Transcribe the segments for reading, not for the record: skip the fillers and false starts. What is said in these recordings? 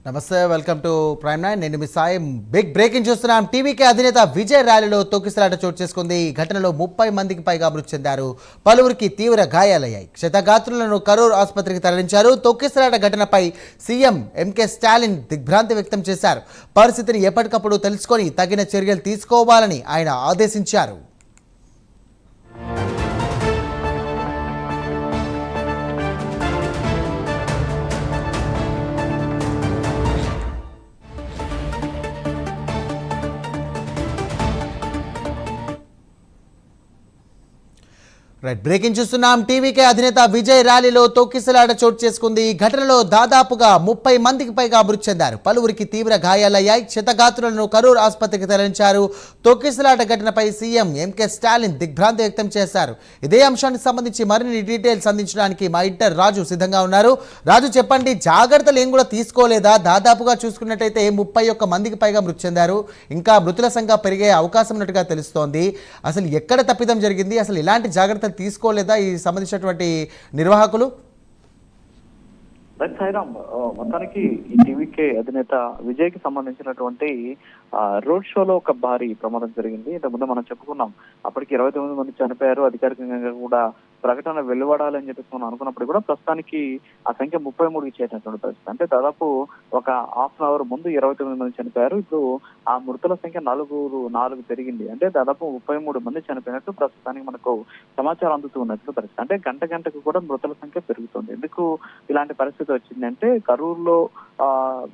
నమస్తే, welcome to prime nine. నేను మీ Sai. Big breaking చూస్తున్నాం. టీవీకే అధినేత విజయ్ ర్యాలీలో తొక్కిసలాట చోటు చేసుకుంది. ఈ ఘటనలో 30 మందికి పైగా మృతి చెందారు. పలువురికి తీవ్ర గాయాలయ్యాయి. క్షతగాత్రులను కరూర్ ఆసుపత్రికి తరలించారు. తొక్కిసలాట ఘటనపై సీఎం ఎంకే స్టాలిన్ దిగ్భ్రాంతి వ్యక్తం చేశారు. పరిస్థితిని ఎప్పటికప్పుడు తెలుసుకొని తగిన చర్యలు తీసుకోవాలని ఆయన ఆదేశించారు. రైట్, బ్రేకింగ్ చూస్తున్నాం. టీవీకే అధినేత విజయ్ ర్యాలీలో తొక్కిసలాట చోటు చేసుకుంది. ఈ ఘటనలో దాదాపుగా 30 మందికి పైగా మృతి చెందారు. పలువురికి తీవ్ర గాయాలయ్యాయి. క్షతగాత్రులను కరూర్ ఆసుపత్రికి తరలించారు. తొక్కిసలాట ఘటనపై సీఎం ఎంకే స్టాలిన్ దిగ్భ్రాంతి వ్యక్తం చేశారు. ఇదే అంశానికి సంబంధించి మరిన్ని డీటెయిల్స్ అందించడానికి మా ఎడిటర్ రాజు సిద్ధంగా ఉన్నారు. రాజు, చెప్పండి, జాగ్రత్తలు ఏం కూడా తీసుకోలేదా? దాదాపుగా చూసుకున్నట్టయితే 31 మందికి పైగా మృతి చెందారు. ఇంకా మృతుల సంఖ్య పెరిగే అవకాశం ఉన్నట్టుగా తెలుస్తోంది. అసలు ఎక్కడ తప్పిదం జరిగింది? అసలు ఇలాంటి జాగ్రత్తలు తీసుకోలేదా ఈ సంబంధించినటువంటి నిర్వాహకులు? సాయిరామ్, మొత్తానికి ఈ టీవీకే అధినేత విజయ్ కి సంబంధించినటువంటి రోడ్ షోలో ఒక భారీ ప్రమాదం జరిగింది. ఇంతకుముందు మనం చెప్పుకున్నాం, అప్పటికి 29 మంది చనిపోయారు. అధికారికంగా కూడా ప్రకటన వెలువడాలని చెప్పేసి మనం అనుకున్నప్పుడు కూడా ప్రస్తుతానికి ఆ సంఖ్య 33కి చేరినటువంటి పరిస్థితి. అంటే దాదాపు ఒక హాఫ్ అన్ అవర్ ముందు 29 మంది చనిపోయారు. ఇప్పుడు ఆ మృతుల సంఖ్య 4 పెరిగింది. అంటే దాదాపు 33 మంది చనిపోయినట్టు ప్రస్తుతానికి మనకు సమాచారం అందుతూ ఉన్నట్లు పరిస్థితి. అంటే గంటకు కూడా మృతుల సంఖ్య పెరుగుతుంది. ఎందుకు ఇలాంటి పరిస్థితి వచ్చిందంటే, కరూరులో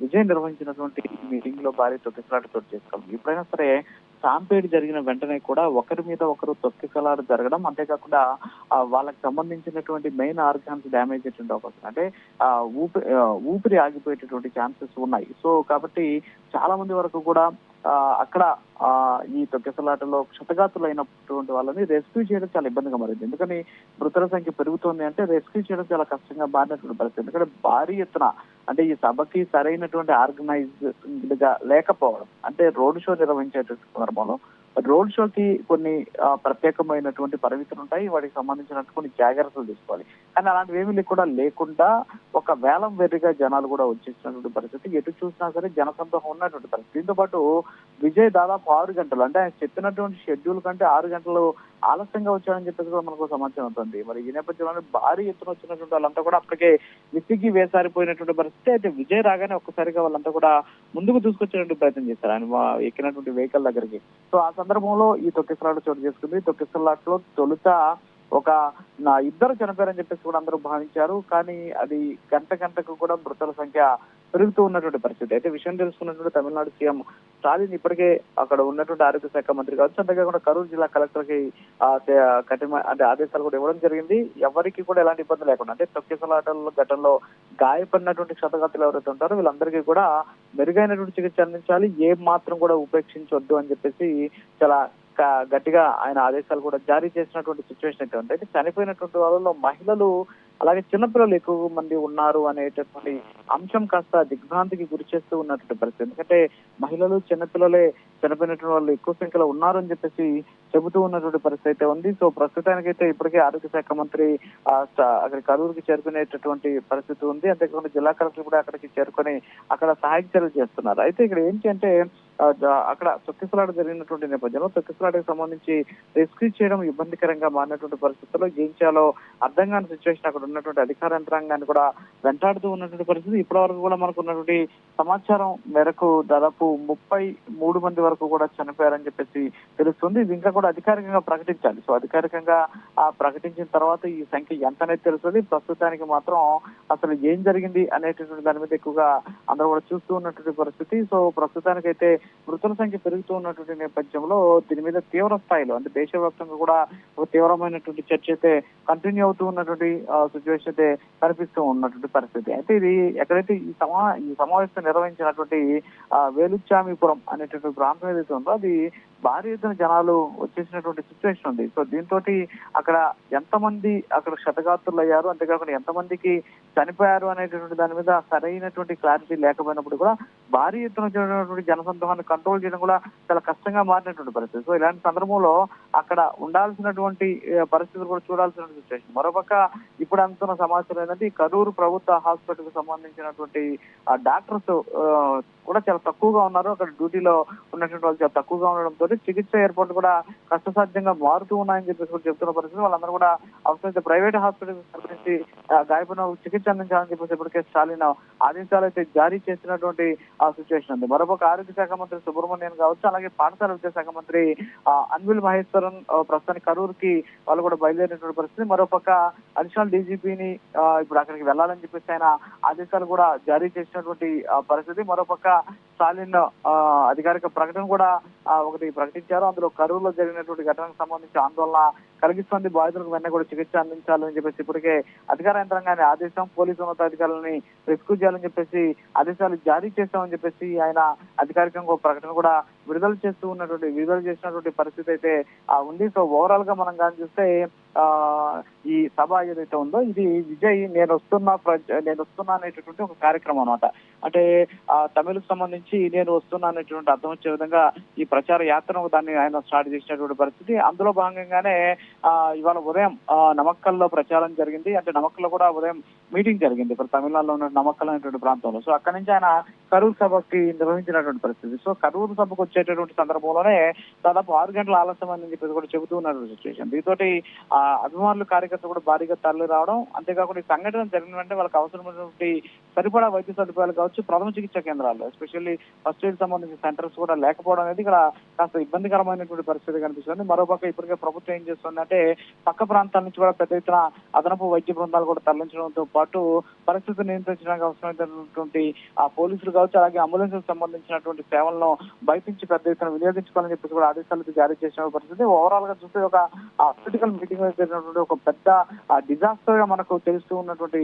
విజయ్ నిర్వహించినటువంటి మీటింగ్ లో భారీ తొక్కిసలాట చోటు చేసుకోవాలి. ఎప్పుడైనా సరే స్టాంపేడ్ జరిగిన వెంటనే కూడా ఒకరి మీద ఒకరు తొక్కిసలాట జరగడం, అంతేకాకుండా వాళ్ళకి సంబంధించినటువంటి మెయిన్ ఆర్గాన్స్ డ్యామేజ్ అయ్యేటువంటి అవకాశం, అంటే ఊపిరి ఆగిపోయేటటువంటి ఛాన్సెస్ ఉన్నాయి. సో కాబట్టి చాలా మంది వరకు కూడా అక్కడ ఈ తొక్కిసలాటలో క్షతగాతులు అయినటువంటి వాళ్ళని రెస్క్యూ చేయడం చాలా ఇబ్బందిగా మారింది. ఎందుకని మృతుల సంఖ్య పెరుగుతోంది అంటే రెస్క్యూ చేయడం చాలా కష్టంగా మారినటువంటి పరిస్థితి. ఎందుకంటే భారీ ఎత్తున, అంటే ఈ సభకి సరైనటువంటి ఆర్గనైజ్డ్ గా లేకపోవడం, అంటే రోడ్ షో నిర్వహించేటువంటి సందర్భంలో రోడ్ షోకి కొన్ని ప్రత్యేకమైనటువంటి పరిమితులు ఉంటాయి. వాటికి సంబంధించినట్టు కొన్ని జాగ్రత్తలు తీసుకోవాలి. కానీ అలాంటివి ఏమీ లేకుండా ఒక వేలం వెర్రిగా జనాలు కూడా వచ్చేసినటువంటి పరిస్థితి. ఎటు చూసినా సరే జనసందోహం ఉన్నటువంటి పరిస్థితి. దీంతో పాటు విజయ్ దాదాపు 6 గంటలు, అంటే ఆయన చెప్పినటువంటి షెడ్యూల్ కంటే 6 గంటలు ఆలస్యంగా వచ్చారని చెప్పేసి కూడా మనకు సమాచారం అవుతుంది. మరి ఈ నేపథ్యంలో భారీ ఎత్తున వచ్చినటువంటి వాళ్ళంతా కూడా అప్పటికే విసిగి వేసారిపోయినటువంటి పరిస్థితి. అయితే విజయ్ రాగానే ఒక్కసారిగా వాళ్ళంతా కూడా ముందుకు తీసుకొచ్చేటువంటి ప్రయత్నం చేశారు ఆయన ఎక్కినటువంటి వెహికల్ దగ్గరికి. సో ఆ సందర్భంలో ఈ తొక్కిసలాట చోటు చేసుకుంది. తొక్కిసలాటలో తొలుత ఒక 2 చనిపోయారని చెప్పేసి కూడా అందరూ భావించారు. కానీ అది గంటకు కూడా మృతుల సంఖ్య పెరుగుతూ ఉన్నటువంటి పరిస్థితి. అయితే విషయం తెలుసుకున్నటువంటి తమిళనాడు సీఎం స్టాలిన్ ఇప్పటికే అక్కడ ఉన్నటువంటి ఆరోగ్య శాఖ మంత్రి కావచ్చు, అంతేకాకుండా కరూరు జిల్లా కలెక్టర్ కి అంటే ఆదేశాలు కూడా ఇవ్వడం జరిగింది. ఎవరికి కూడా ఎలాంటి ఇబ్బంది లేకుండా, అంటే తొక్కిసలాటల ఘటనలో గాయపడినటువంటి క్షతగాతులు ఎవరైతే ఉంటారో వీళ్ళందరికీ కూడా మెరుగైనటువంటి చికిత్స అందించాలి, ఏ మాత్రం కూడా ఉపేక్షించొద్దు అని చెప్పేసి చాలా గట్టిగా ఆయన ఆదేశాలు కూడా జారీ చేసినటువంటి సిచ్యువేషన్ అయితే ఉంది. అయితే చనిపోయినటువంటి వాళ్ళలో మహిళలు అలాగే చిన్నపిల్లలు ఎక్కువ మంది ఉన్నారు అనేటటువంటి అంశం కాస్త దిగ్భ్రాంతికి గురి చేస్తూ ఉన్నటువంటి పరిస్థితి. ఎందుకంటే మహిళలు చిన్నపిల్లలే చనిపోయినటువంటి వాళ్ళు ఎక్కువ సంఖ్యలో ఉన్నారు అని చెప్పేసి చెబుతూ ఉన్నటువంటి పరిస్థితి అయితే ఉంది. సో ప్రస్తుతానికైతే ఇప్పటికే ఆరోగ్య శాఖ మంత్రి అక్కడ కరూరుకి చేరుకునేటటువంటి పరిస్థితి ఉంది. అంతేకాకుండా జిల్లా కలెక్టర్ కూడా అక్కడికి చేరుకొని అక్కడ సహాయక చర్యలు చేస్తున్నారు. అయితే ఇక్కడ ఏంటి అంటే, అక్కడ తొక్కిసలాట జరిగినటువంటి నేపథ్యంలో తొక్కిసలాటకు సంబంధించి రెస్క్యూ చేయడం ఇబ్బందికరంగా మారినటువంటి పరిస్థితుల్లో ఏం చేయాలో అర్థం కాని సిచ్యువేషన్ అక్కడ ఉన్నటువంటి అధికార యంత్రాంగాన్ని కూడా వెంటాడుతూ ఉన్నటువంటి పరిస్థితి. ఇప్పటి వరకు కూడా మనకు ఉన్నటువంటి సమాచారం మేరకు దాదాపు 33 మంది వరకు కూడా చనిపోయారని చెప్పేసి తెలుస్తుంది. ఇది ఇంకా కూడా అధికారికంగా ప్రకటించాలి. సో అధికారికంగా ప్రకటించిన తర్వాత ఈ సంఖ్య ఎంత అనేది తెలుస్తుంది. ప్రస్తుతానికి మాత్రం అసలు ఏం జరిగింది అనేటటువంటి దాని మీద ఎక్కువగా అందరూ కూడా చూస్తూ ఉన్నటువంటి పరిస్థితి. సో ప్రస్తుతానికైతే మృతుల సంఖ్య పెరుగుతూ ఉన్నటువంటి నేపథ్యంలో దీని మీద తీవ్ర స్థాయిలో, అంటే దేశవ్యాప్తంగా కూడా ఒక తీవ్రమైనటువంటి చర్చ అయితే కంటిన్యూ అవుతూ ఉన్నటువంటి సిచ్యువేషన్ అయితే కనిపిస్తూ ఉన్నటువంటి పరిస్థితి. అయితే ఇది ఎక్కడైతే ఈ సమావేశం నిర్వహించినటువంటి వేలుచామిపురం అనేటువంటి ప్రాంతం ఏదైతే ఉందో అది భారీ ఎత్తున జనాలు వచ్చేసినటువంటి సిచ్యువేషన్ ఉంది. సో దీంతో అక్కడ ఎంతమంది అక్కడ క్షతగాత్రులు అయ్యారు, అంతేకాకుండా ఎంతమందికి చనిపోయారు అనేటటువంటి దాని మీద సరైనటువంటి క్లారిటీ లేకపోయినప్పుడు కూడా భారీ ఎత్తున జరిగినటువంటి జనసంద్రహాన్ని కంట్రోల్ చేయడం కూడా చాలా కష్టంగా మారినటువంటి పరిస్థితి. సో ఇలాంటి సందర్భంలో అక్కడ ఉండాల్సినటువంటి పరిస్థితులు కూడా చూడాల్సిన సిచ్యువేషన్. మరోపక్క ఇప్పుడు అందుతున్న సమాచారం ఏంటంటే ఈ కరూరు ప్రభుత్వ హాస్పిటల్ కు సంబంధించినటువంటి డాక్టర్స్ కూడా చాలా తక్కువగా ఉన్నారు. అక్కడ డ్యూటీలో ఉన్నటువంటి వాళ్ళు చాలా తక్కువగా ఉండడంతో చికిత్స ఏర్పాటు కూడా కష్టసాధ్యంగా మారుతూ ఉన్నాయని చెప్పేసి కూడా చెప్తున్న పరిస్థితి. వాళ్ళందరూ కూడా అవసరమైతే ప్రైవేట్ హాస్పిటల్ సంబంధించి గాయపడిన చికిత్స అందించాలని చెప్పేసి ఇప్పటికే స్టాలిన్ ఆదేశాలు అయితే జారీ చేసినటువంటి ఆ సిచ్యువేషన్ ఉంది. మరొక ఆరోగ్య శాఖ మంత్రి సుబ్రహ్మణ్యన్ కావచ్చు, అలాగే పాఠశాల విద్యాశాఖ మంత్రి అన్విల్ మహేశ్వరన్ ప్రస్తుతానికి కరూరుకి వాళ్ళు కూడా బయలుదేరినటువంటి పరిస్థితి. మరోపక్క అడిషనల్ డీజీపీని ఇప్పుడు అక్కడికి వెళ్లాలని చెప్పేసి ఆయన ఆదేశాలు కూడా జారీ చేసినటువంటి పరిస్థితి. మరోపక్క స్టాలిన్ అధికారిక ప్రకటన కూడా ఒకటి ప్రకటించారు. అందులో కరూరులో జరిగినటువంటి ఘటనకు సంబంధించి ఆందోళన కలిగిస్తుంది, బాధితులకు వెంటనే కూడా చికిత్స అందించాలని చెప్పేసి ఇప్పటికే అధికార యంత్రాంగాన్ని ఆదేశం, పోలీసు ఉన్నతాధికారులని రెస్క్యూ చేయాలని చెప్పేసి ఆదేశాలు జారీ చేస్తామని చెప్పేసి ఆయన అధికారికంగా ప్రకటన కూడా విడుదల చేసినటువంటి పరిస్థితి అయితే ఉంది. సో ఓవరాల్ గా మనం కానీ చూస్తే ఈ సభ ఏదైతే ఉందో ఇది విజయ్ నేను వస్తున్నా అనేటటువంటి ఒక కార్యక్రమం అన్నమాట. అంటే తమిళకు సంబంధించి నేను వస్తున్నా అనేటువంటి అర్థం వచ్చే విధంగా ఈ ప్రచార యాత్రను దాన్ని ఆయన స్టార్ట్ చేసినటువంటి పరిస్థితి. అందులో భాగంగానే ఇవాళ ఉదయం నమక్కల్లో ప్రచారం జరిగింది. అంటే నమక్కల్లో కూడా ఉదయం మీటింగ్ జరిగింది ఇప్పుడు తమిళనాడులో ఉన్న నమక్కల్ అనేటువంటి ప్రాంతంలో. సో అక్కడి నుంచి ఆయన కరూరు సభకి నిర్వహించినటువంటి పరిస్థితి. సో కరూరు సభకు వచ్చేటటువంటి సందర్భంలోనే దాదాపు 6 గంటల ఆలస్యం అని చెప్పేసి కూడా చెబుతూ ఉన్నటువంటి సిచ్యువేషన్. దీంతో అభిమానులు కార్యకర్తలు కూడా భారీగా తరలి రావడం, అంతేకాకుండా ఈ సంఘటన జరిగిన వెంటనే వాళ్ళకి అవసరమైనటువంటి సరిపడా వైద్య సదుపాయాలు కావచ్చు, ప్రథమ చికిత్స కేంద్రాలు ఎస్పెషల్లీ ఫస్ట్ ఎయిడ్ సంబంధించిన సెంటర్స్ కూడా లేకపోవడం అనేది ఇక్కడ కాస్త ఇబ్బందికరమైనటువంటి పరిస్థితి కనిపిస్తుంది. మరోపక్క ఇప్పటికే ప్రభుత్వం ఏం చేస్తుందంటే పక్క ప్రాంతాల నుంచి కూడా పెద్ద ఎత్తున అదనపు వైద్య బృందాలు కూడా తరలించడంతో పాటు పరిస్థితిని నియంత్రించడానికి అవసరమైనటువంటి పోలీసులు కావచ్చు, అలాగే అంబులెన్స్ సంబంధించినటువంటి సేవలను బయట నుంచి పెద్ద ఎత్తున వినియోగించుకోవాలని చెప్పేసి కూడా ఆదేశాలు జారీ చేసిన పరిస్థితి. ఓవరాల్ గా చూస్తే ఒక పొలిటికల్ మీటింగ్ జరిగినటువంటి ఒక పెద్ద డిజాస్టర్ గా మనకు తెలుస్తూ ఉన్నటువంటి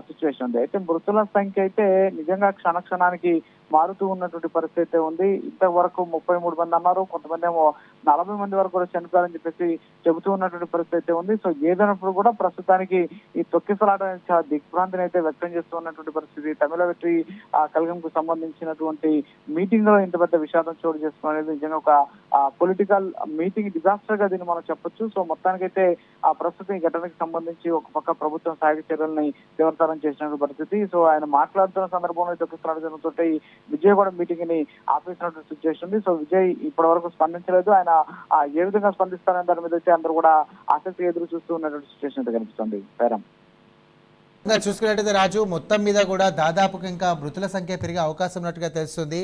సిచ్యువేషన్ ఉంది. అయితే మృతుల సంఖ్య అయితే నిజంగా క్షణానికి మారుతూ ఉన్నటువంటి పరిస్థితి అయితే ఉంది. ఇంతవరకు 33 మంది అన్నారు, కొంతమంది ఏమో 40 మంది వరకు కూడా చనిపోయారని చెప్పేసి చెబుతూ ఉన్నటువంటి పరిస్థితి అయితే ఉంది. సో ఏదైనప్పుడు కూడా ప్రస్తుతానికి ఈ తొక్కిసలాట దిగ్భ్రాంతిని అయితే వ్యక్తం చేస్తూ ఉన్నటువంటి పరిస్థితి. తమిళ వెట్రి కలగంకు సంబంధించినటువంటి మీటింగ్ లో ఇంత పెద్ద విషాదం చోటు చేసుకోవడం అనేది నిజంగా ఒక పొలిటికల్ మీటింగ్ డిజాస్టర్ గా దీన్ని మనం చెప్పొచ్చు. సో మొత్తానికైతే ప్రస్తుతం ఈ ఘటనకి సంబంధించి ఒక పక్క ప్రభుత్వం సహాయక చర్యలని తీవ్రతరం చేసినటువంటి పరిస్థితి. సో ఆయన మాట్లాడుతున్న సందర్భంలో తొక్కిసలాట జరుగుతుంటే విజయ్ కూడా మీటింగ్ ని ఆపేసినటువంటి సిచ్యువేషన్ ఉంది. సో విజయ్ ఇప్పటి వరకు స్పందించలేదు. ఆయన ఏ విధంగా స్పందిస్తారనే దాని మీద అయితే అందరూ కూడా ఆసక్తి ఎదురు చూస్తూ ఉన్నటువంటి సిచ్యువేషన్ అయితే కనిపిస్తుంది. పేరం చూసుకున్నట్టయితే రాజు, మొత్తం మీద కూడా దాదాపుగా ఇంకా మృతుల సంఖ్య పెరిగే అవకాశం ఉన్నట్టుగా తెలుస్తుంది.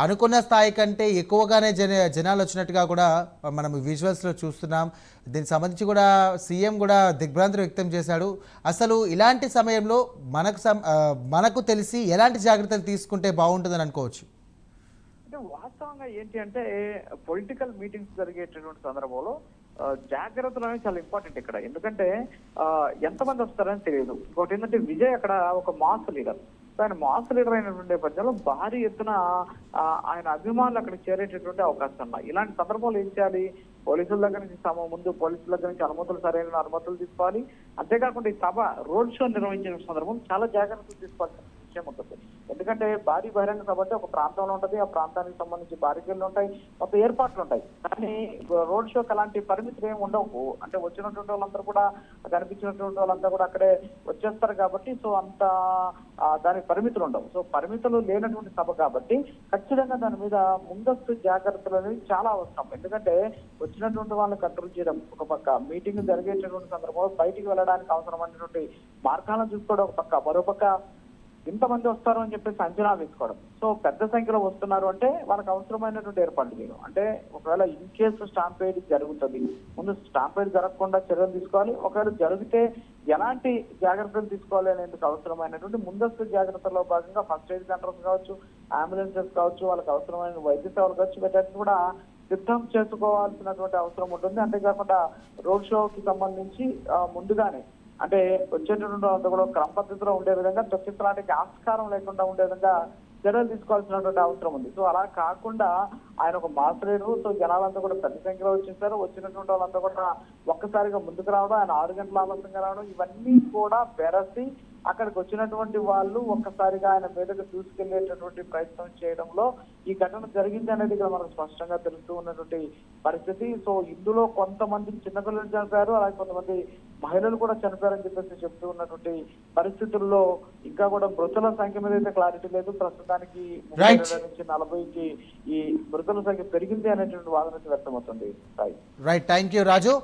అనుకున్న స్థాయి కంటే ఎక్కువగానే జనాలు వచ్చినట్టుగా కూడా మనం విజువల్స్లో చూస్తున్నాం. దీనికి సంబంధించి కూడా సీఎం కూడా దిగ్భ్రాంతి వ్యక్తం చేశాడు. అసలు ఇలాంటి సమయంలో మనకు తెలిసి ఎలాంటి జాగ్రత్తలు తీసుకుంటే బాగుంటుందని అనుకోవచ్చు? వాస్తవంగా ఏంటి అంటే పొలిటికల్ మీటింగ్స్ జరిగేటటువంటి సందర్భంలో జాగ్రత్తలు అనేది చాలా ఇంపార్టెంట్ ఇక్కడ. ఎందుకంటే ఎంతమంది వస్తారని తెలియదు. ఇంకోటి ఏంటంటే విజయ్ అక్కడ ఒక మాస్ లీడర్. ఆయన మాస్ లీడర్ అయినటువంటి నేపథ్యంలో భారీ ఎత్తున ఆయన అభిమానులు అక్కడికి చేరేటటువంటి అవకాశం ఉన్నాయి. ఇలాంటి సందర్భంలో ఏం చేయాలి? పోలీసుల దగ్గర నుంచి ముందు పోలీసుల దగ్గర నుంచి సరైన అనుమతులు తీసుకోవాలి. అంతేకాకుండా ఈ సభ రోడ్ షో నిర్వహించిన సందర్భం చాలా జాగ్రత్తలు తీసుకోవాల్సిన విషయం ఉంటుంది. ఎందుకంటే భారీ బహిరంగ సభ అంటే ఒక ప్రాంతంలో ఉంటుంది, ఆ ప్రాంతానికి సంబంధించి బారికేళ్లు ఉంటాయి, మొత్తం ఏర్పాట్లు ఉంటాయి. కానీ రోడ్ షోకి అలాంటి పరిమితులు ఏమి ఉండవు. అంటే వచ్చినటువంటి వాళ్ళందరూ కూడా కనిపించినటువంటి వాళ్ళంతా కూడా అక్కడే వచ్చేస్తారు కాబట్టి సో అంత దానికి పరిమితులు ఉండవు. సో పరిమితులు లేనటువంటి సభ కాబట్టి ఖచ్చితంగా దాని మీద ముందస్తు జాగ్రత్తలు అనేవి చాలా అవసరం. ఎందుకంటే వచ్చినటువంటి వాళ్ళని కంట్రోల్ చేయడం ఒక పక్క, మీటింగ్ జరిగేటటువంటి సందర్భంలో బయటికి వెళ్ళడానికి అవసరమైనటువంటి మార్గాలను చూసుకోవడం ఒక పక్క, మరోపక్క ఇంతమంది వస్తారు అని చెప్పేసి అంచనా వేసుకోవడం. సో పెద్ద సంఖ్యలో వస్తున్నారు అంటే వాళ్ళకి అవసరమైనటువంటి ఏర్పాట్లు చేయడం. అంటే ఒకవేళ ఇన్ కేసు స్టాంపేడ్ జరుగుతుంది, ముందు స్టాంపేడ్ జరగకుండా చర్యలు తీసుకోవాలి. ఒకవేళ జరిగితే ఎలాంటి జాగ్రత్తలు తీసుకోవాలి అనేందుకు అవసరమైనటువంటి ముందస్తు జాగ్రత్తల్లో భాగంగా ఫస్ట్ ఎయిడ్ సెంటర్స్ కావచ్చు, అంబులెన్సెస్ కావచ్చు, వాళ్ళకి అవసరమైన వైద్య సేవలు కావచ్చు, వీటన్నిటి కూడా సిద్ధం చేసుకోవాల్సినటువంటి అవసరం ఉంటుంది. అంతేకాకుండా రోడ్ షోకి సంబంధించి ముందుగానే అంటే వచ్చేటటువంటి అంతా కూడా క్రమ పద్ధతిలో ఉండే విధంగా తొక్కిసలాటకి ఆస్కారం లేకుండా ఉండే విధంగా చర్యలు తీసుకోవాల్సినటువంటి అవసరం ఉంది. సో అలా కాకుండా ఆయన ఒక మాస్ లీడరు. సో జనాలంతా కూడా పెద్ద సంఖ్యలో వచ్చేసారు. వచ్చినటువంటి వాళ్ళంతా కూడా ఒక్కసారిగా ముందుకు రావడం, ఆయన 6 గంటల ఆలస్యంగా రావడం, ఇవన్నీ కూడా బెరసి అక్కడికి వచ్చినటువంటి వాళ్ళు ఒక్కసారిగా ఆయన మీదకు దూసుకెళ్లేటటువంటి ప్రయత్నం చేయడంలో ఈ ఘటన జరిగింది అనేది ఇక్కడ మనకు స్పష్టంగా తెలుస్తూ ఉన్నటువంటి పరిస్థితి. సో ఇందులో కొంతమంది చిన్నపిల్లలు చనిపోయారు, అలాగే కొంతమంది మహిళలు కూడా చనిపోయారని చెప్పేసి చెప్తూ ఉన్నటువంటి పరిస్థితుల్లో ఇంకా కూడా మృతుల సంఖ్య మీద అయితే క్లారిటీ లేదు. ప్రస్తుతానికి 32 నుంచి 40కి ఈ మృతుల సంఖ్య పెరిగింది అనేటువంటి వాదన వ్యక్తమవుతుంది. Right, thank you Raju.